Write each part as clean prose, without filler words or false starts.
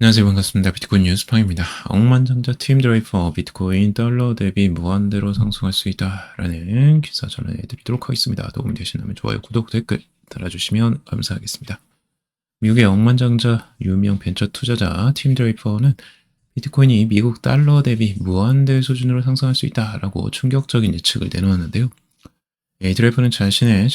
안녕하세요. 반갑습니다. 비트코인 뉴스팡입니다. 억만장자 팀 드레이퍼 비트코인 달러 대비 무한대로 상승할 수 있다라는 기사 전해드리도록 하겠습니다. 도움이 되신다면 좋아요, 구독, 댓글 달아주시면 감사하겠습니다. 미국의 억만장자 유명 벤처 투자자 팀 드레이퍼는 비트코인이 미국 달러 대비 무한대 수준으로 상승할 수 있다라고 충격적인 예측을 내놓았는데요. 드레이퍼는 자신의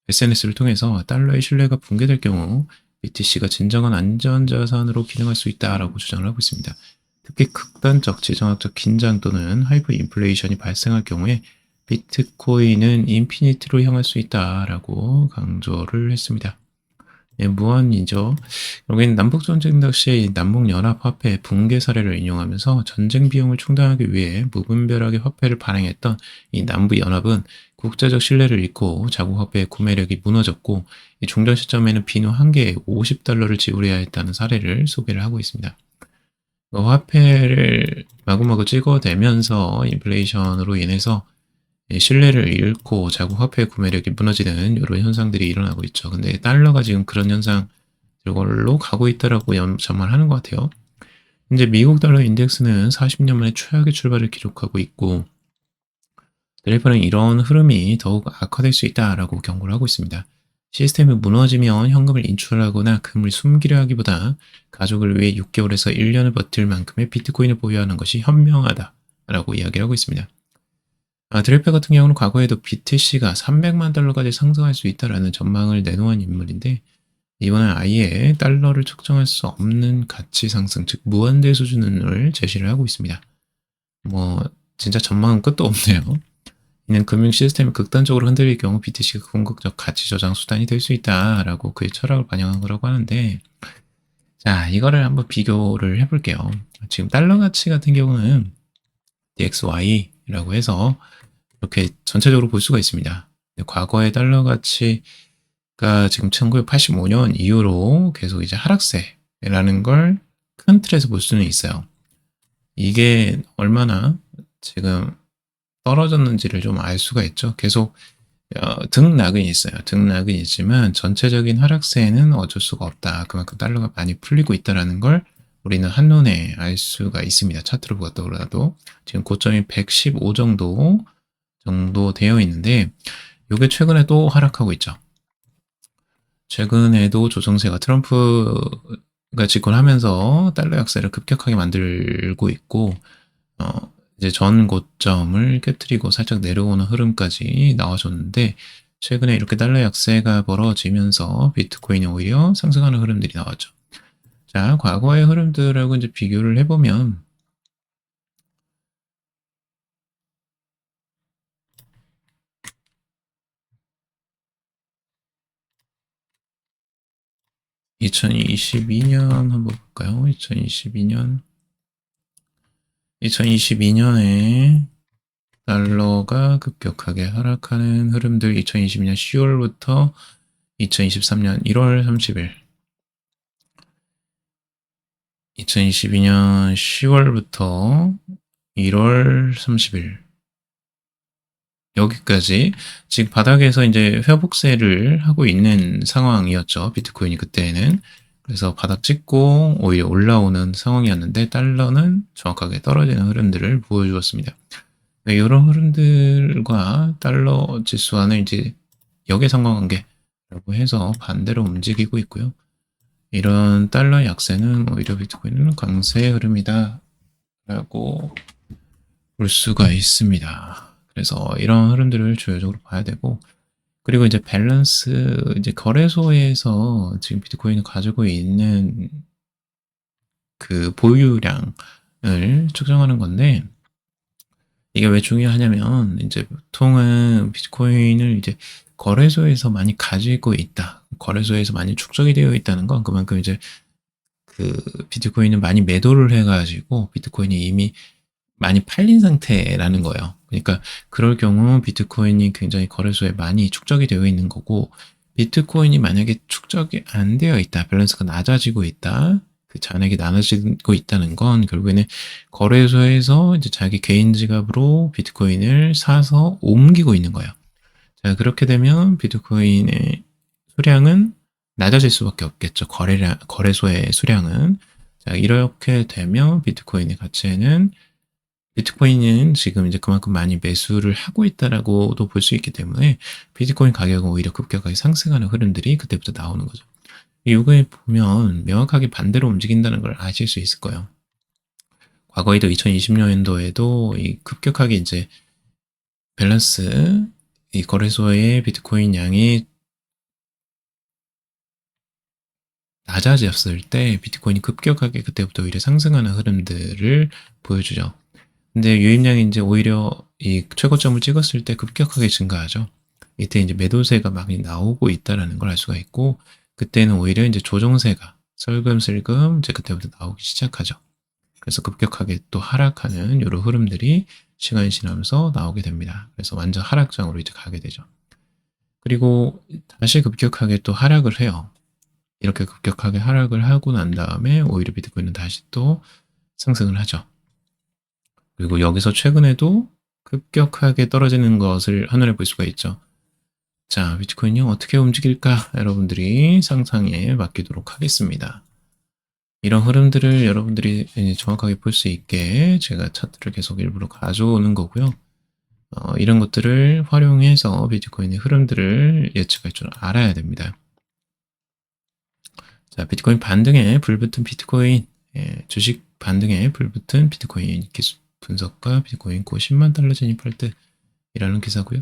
SNS를 통해서 달러의 신뢰가 붕괴될 경우 BTC가 진정한 안전자산으로 기능할 수 있다라고 주장을 하고 있습니다. 특히 극단적 지정학적 긴장 또는 하이퍼 인플레이션이 발생할 경우에 비트코인은 인피니티로 향할 수 있다라고 강조를 했습니다. 무한이죠. 여기는 남북전쟁 당시 남북연합화폐 붕괴 사례를 인용하면서 전쟁 비용을 충당하기 위해 무분별하게 화폐를 발행했던 이 남부연합은 국제적 신뢰를 잃고 자국 화폐의 구매력이 무너졌고 이 종전 시점에는 비누 한 개에 $50를 지불해야 했다는 사례를 소개를 하고 있습니다. 화폐를 마구마구 찍어대면서 인플레이션으로 인해서 신뢰를 잃고 자국 화폐의 구매력이 무너지는 이런 현상들이 일어나고 있죠. 근데 달러가 지금 그런 현상들로 가고 있다라고 전망하는 것 같아요. 이제 미국 달러 인덱스는 40년 만에 최악의 출발을 기록하고 있고 드레이퍼는 이런 흐름이 더욱 악화될 수 있다라고 경고를 하고 있습니다. 시스템이 무너지면 현금을 인출하거나 금을 숨기려 하기보다 가족을 위해 6개월에서 1년을 버틸 만큼의 비트코인을 보유하는 것이 현명하다라고 이야기를 하고 있습니다. 드레이퍼 같은 경우는 과거에도 BTC가 300만 달러까지 상승할 수 있다라는 전망을 내놓은 인물인데 이번엔 아예 달러를 측정할 수 없는 가치 상승, 즉 무한대 수준을 제시를 하고 있습니다. 진짜 전망은 끝도 없네요. 이는 금융 시스템이 극단적으로 흔들릴 경우 BTC가 궁극적 가치 저장 수단이 될 수 있다라고 그의 철학을 반영한 거라고 하는데, 자, 이거를 한번 비교를 해볼게요. 지금 달러 가치 같은 경우는 DXY라고 해서 이렇게 전체적으로 볼 수가 있습니다. 과거의 달러 가치가 지금 1985년 이후로 계속 이제 하락세라는 걸 큰 틀에서 볼 수는 있어요. 이게 얼마나 지금 떨어졌는지를 좀 알 수가 있죠. 계속 등락은 있어요. 등락은 있지만 전체적인 하락세는 어쩔 수가 없다. 그만큼 달러가 많이 풀리고 있다는 걸 우리는 한눈에 알 수가 있습니다. 차트로 보더라도 지금 고점이 115 정도 되어 있는데 이게 최근에 또 하락하고 있죠. 최근에도 조정세가 트럼프가 집권하면서 달러 약세를 급격하게 만들고 있고 이제 전 고점을 깨트리고 살짝 내려오는 흐름까지 나와줬는데 최근에 이렇게 달러 약세가 벌어지면서 비트코인이 오히려 상승하는 흐름들이 나왔죠. 자, 과거의 흐름들하고 이제 비교를 해보면 2022년 한번 볼까요? 2022년에 달러가 급격하게 하락하는 흐름들 2022년 10월부터 2023년 1월 30일 2022년 10월부터 1월 30일 여기까지 지금 바닥에서 이제 회복세를 하고 있는 상황이었죠. 비트코인이 그때는. 그래서 바닥 찍고 오히려 올라오는 상황이었는데 달러는 정확하게 떨어지는 흐름들을 보여주었습니다. 이런 흐름들과 달러 지수와는 이제 역의 상관관계라고 해서 반대로 움직이고 있고요. 이런 달러 약세는 오히려 비트코인은 강세의 흐름이다 라고 볼 수가 있습니다. 그래서 이런 흐름들을 주요적으로 봐야 되고, 그리고 이제 밸런스, 이제 거래소에서 지금 비트코인을 가지고 있는 그 보유량을 측정하는 건데, 이게 왜 중요하냐면, 이제 보통은 비트코인을 이제 거래소에서 많이 가지고 있다. 거래소에서 많이 축적이 되어 있다는 건 그만큼 이제 그 비트코인을 많이 매도를 해가지고 비트코인이 이미 많이 팔린 상태라는 거예요. 그러니까 그럴 경우 비트코인이 굉장히 거래소에 많이 축적이 되어 있는 거고, 비트코인이 만약에 축적이 안 되어 있다, 밸런스가 낮아지고 있다, 그 잔액이 나눠지고 있다는 건 결국에는 거래소에서 이제 자기 개인 지갑으로 비트코인을 사서 옮기고 있는 거예요. 자, 그렇게 되면 비트코인의 수량은 낮아질 수밖에 없겠죠. 거래소의 수량은. 자, 이렇게 되면 비트코인의 가치는 비트코인은 지금 이제 그만큼 많이 매수를 하고 있다라고도 볼 수 있기 때문에 비트코인 가격은 오히려 급격하게 상승하는 흐름들이 그때부터 나오는 거죠. 이거에 보면 명확하게 반대로 움직인다는 걸 아실 수 있을 거예요. 과거에도 2020년도에도 이 급격하게 이제 밸런스, 이 거래소의 비트코인 양이 낮아졌을 때 비트코인이 급격하게 그때부터 오히려 상승하는 흐름들을 보여주죠. 근데 유입량이 이제 오히려 이 최고점을 찍었을 때 급격하게 증가하죠. 이때 이제 매도세가 많이 나오고 있다라는 걸 알 수가 있고, 그때는 오히려 이제 조정세가 슬금슬금 이제 그때부터 나오기 시작하죠. 그래서 급격하게 또 하락하는 이런 흐름들이 시간이 지나면서 나오게 됩니다. 그래서 완전 하락장으로 이제 가게 되죠. 그리고 다시 급격하게 또 하락을 해요. 이렇게 급격하게 하락을 하고 난 다음에 오히려 비트코인은 다시 또 상승을 하죠. 그리고 여기서 최근에도 급격하게 떨어지는 것을 한눈에 볼 수가 있죠. 자, 비트코인이 어떻게 움직일까 여러분들이 상상에 맡기도록 하겠습니다. 이런 흐름들을 여러분들이 정확하게 볼 수 있게 제가 차트를 계속 일부러 가져오는 거고요. 이런 것들을 활용해서 비트코인의 흐름들을 예측할 줄 알아야 됩니다. 자, 비트코인 반등에 불붙은 비트코인, 주식 반등에 불붙은 비트코인 기술 분석가 비트코인 고 10만 달러 진입할 때이라는 기사고요.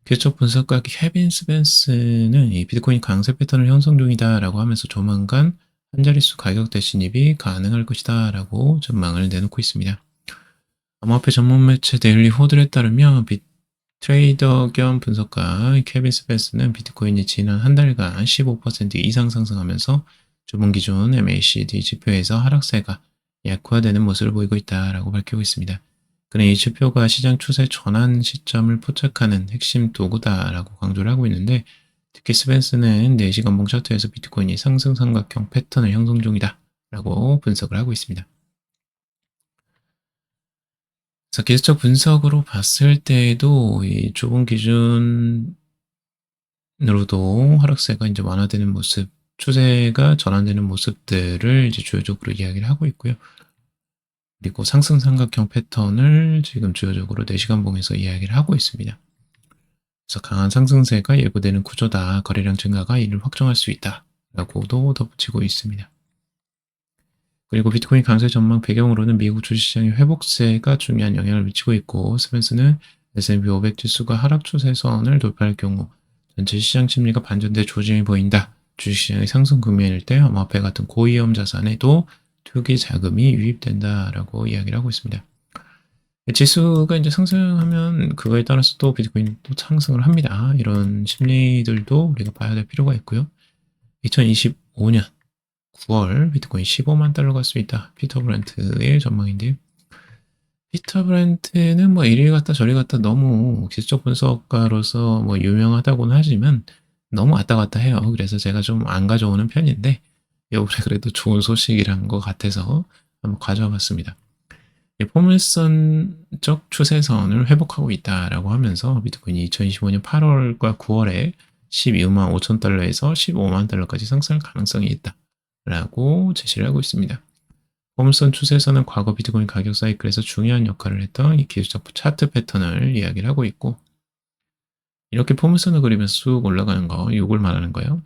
기술적 분석가 케빈 스펜스는 이 비트코인 강세 패턴을 형성 중이다라고 하면서 조만간 한 자릿수 가격대 진입이 가능할 것이다 라고 전망을 내놓고 있습니다. 암호화폐 전문 매체 데일리 호들에 따르면 트레이더 겸 분석가 케빈 스펜스는 비트코인이 지난 한 달간 15% 이상 상승하면서 주봉 기준 MACD 지표에서 하락세가 약화되는 모습을 보이고 있다라고 밝히고 있습니다. 그는 이 지표가 시장 추세 전환 시점을 포착하는 핵심 도구다라고 강조를 하고 있는데, 특히 스펜스는 4시간봉 차트에서 비트코인이 상승 삼각형 패턴을 형성 중이다 라고 분석을 하고 있습니다. 그래서 기술적 분석으로 봤을 때에도 이 좁은 기준으로도 하락세가 이제 완화되는 모습, 추세가 전환되는 모습들을 이제 주요적으로 이야기를 하고 있고요. 그리고 상승 삼각형 패턴을 지금 주요적으로 4시간봉에서 이야기를 하고 있습니다. 그래서 강한 상승세가 예고되는 구조다. 거래량 증가가 이를 확정할 수 있다. 라고도 덧붙이고 있습니다. 그리고 비트코인 강세 전망 배경으로는 미국 주식시장의 회복세가 중요한 영향을 미치고 있고, 스펜스는 S&P 500 지수가 하락 추세선을 돌파할 경우 전체 시장 심리가 반전된 조짐이 보인다. 주식시장의 상승 국면일 때 암호화폐 같은 고위험 자산에도 투기 자금이 유입된다라고 이야기를 하고 있습니다. 지수가 이제 상승하면 그거에 따라서 또 비트코인이 또 상승을 합니다. 이런 심리들도 우리가 봐야 될 필요가 있고요. 2025년 9월 비트코인 15만 달러 갈 수 있다. 피터 브랜트의 전망인데요. 피터 브랜트는 뭐 이리 갔다 저리 갔다 너무 기술적 분석가로서 뭐 유명하다고는 하지만 너무 왔다 갔다 해요. 그래서 제가 좀 안 가져오는 편인데 이번에 그래도 좋은 소식이란 것 같아서 한번 가져와 봤습니다. 포물선적 추세선을 회복하고 있다라고 하면서 비트코인이 2025년 8월과 9월에 12만 5천 달러에서 15만 달러까지 상승할 가능성이 있다라고 제시를 하고 있습니다. 포물선 추세선은 과거 비트코인 가격 사이클에서 중요한 역할을 했던 이 기술적 차트 패턴을 이야기를 하고 있고, 이렇게 포물선을 그리면서 쑥 올라가는 거, 이걸 말하는 거예요.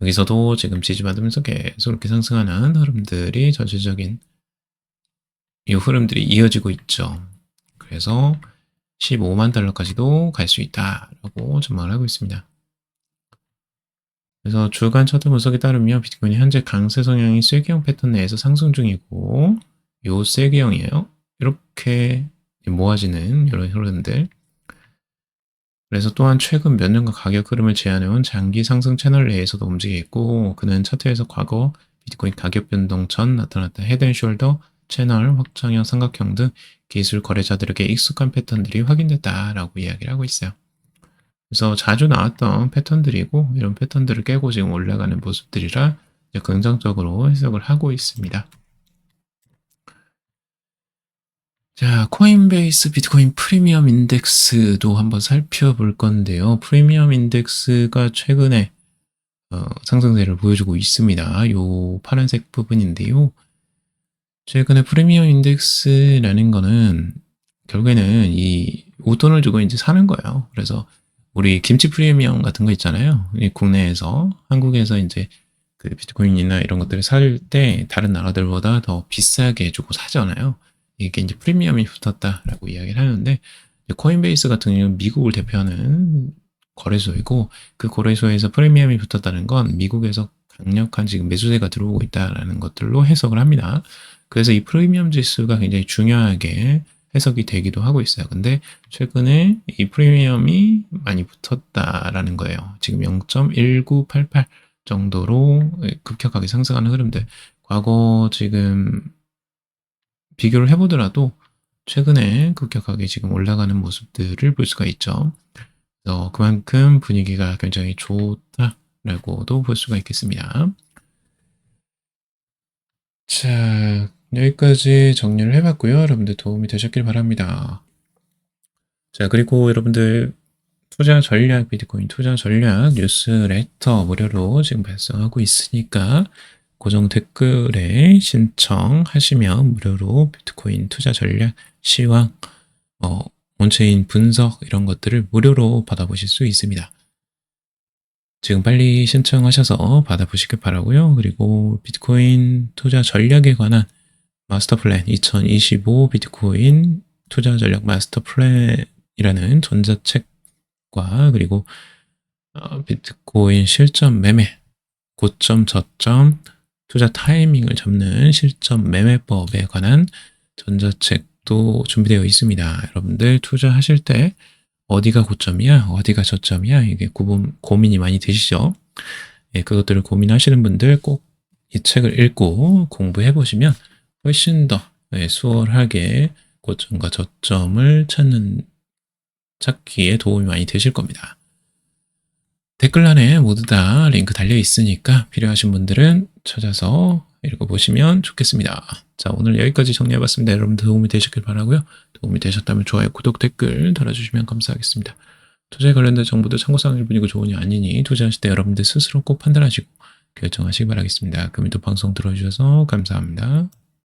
여기서도 지금 지지받으면서 계속 이렇게 상승하는 흐름들이 전체적인 이 흐름들이 이어지고 있죠. 그래서 15만 달러까지도 갈 수 있다라고 전망을 하고 있습니다. 그래서 주간 차트 분석에 따르면 비트코인이 현재 강세 성향이 쐐기형 패턴 내에서 상승 중이고, 요 쐐기형이에요. 이렇게 모아지는 이런 흐름들. 그래서 또한 최근 몇 년간 가격 흐름을 제한해온 장기 상승 채널 내에서도 움직이고 있고, 그는 차트에서 과거 비트코인 가격 변동 전 나타났던 헤드앤숄더 채널 확장형 삼각형 등 기술 거래자들에게 익숙한 패턴들이 확인됐다라고 이야기를 하고 있어요. 그래서 자주 나왔던 패턴들이고, 이런 패턴들을 깨고 지금 올라가는 모습들이라 긍정적으로 해석을 하고 있습니다. 자, 코인베이스 비트코인 프리미엄 인덱스도 한번 살펴볼 건데요. 프리미엄 인덱스가 최근에 상승세를 보여주고 있습니다. 요 파란색 부분인데요. 최근에 프리미엄 인덱스라는 거는 결국에는 이 웃돈을 주고 이제 사는 거예요. 그래서 우리 김치 프리미엄 같은 거 있잖아요. 이 국내에서 한국에서 이제 그 비트코인이나 이런 것들을 살 때 다른 나라들보다 더 비싸게 주고 사잖아요. 이게 이제 프리미엄이 붙었다라고 이야기를 하는데 코인베이스 같은 경우는 미국을 대표하는 거래소이고 그 거래소에서 프리미엄이 붙었다는 건 미국에서 강력한 지금 매수세가 들어오고 있다라는 것들로 해석을 합니다. 그래서 이 프리미엄 지수가 굉장히 중요하게 해석이 되기도 하고 있어요. 근데 최근에 이 프리미엄이 많이 붙었다라는 거예요. 지금 0.1988 정도로 급격하게 상승하는 흐름들. 과거 지금 비교를 해보더라도 최근에 급격하게 지금 올라가는 모습들을 볼 수가 있죠. 그래서 그만큼 분위기가 굉장히 좋다라고도 볼 수가 있겠습니다. 자, 여기까지 정리를 해봤고요. 여러분들 도움이 되셨길 바랍니다. 자, 그리고 여러분들 투자 전략, 비트코인 투자 전략 뉴스레터 무료로 지금 발송하고 있으니까 고정 댓글에 신청하시면 무료로 비트코인 투자 전략 시황, 온체인 분석 이런 것들을 무료로 받아보실 수 있습니다. 지금 빨리 신청하셔서 받아보시길 바라고요. 그리고 비트코인 투자 전략에 관한 마스터 플랜 2025 비트코인 투자 전략 마스터 플랜이라는 전자책과 그리고 비트코인 실전 매매, 고점, 저점, 투자 타이밍을 잡는 실전 매매법에 관한 전자책도 준비되어 있습니다. 여러분들 투자하실 때 어디가 고점이야, 어디가 저점이야, 이게 고민이 많이 되시죠? 예, 그것들을 고민하시는 분들 꼭 이 책을 읽고 공부해 보시면 훨씬 더 수월하게 고점과 저점을 찾기에 도움이 많이 되실 겁니다. 댓글란에 모두 다 링크 달려 있으니까 필요하신 분들은 찾아서 읽어보시면 좋겠습니다. 자, 오늘 여기까지 정리해봤습니다. 여러분들 도움이 되셨길 바라고요. 도움이 되셨다면 좋아요, 구독, 댓글 달아주시면 감사하겠습니다. 투자에 관련된 정보도 참고사항일 뿐이고 조언이 아니니 투자하실 때 여러분들 스스로 꼭 판단하시고 결정하시기 바라겠습니다. 금일도 방송 들어주셔서 감사합니다.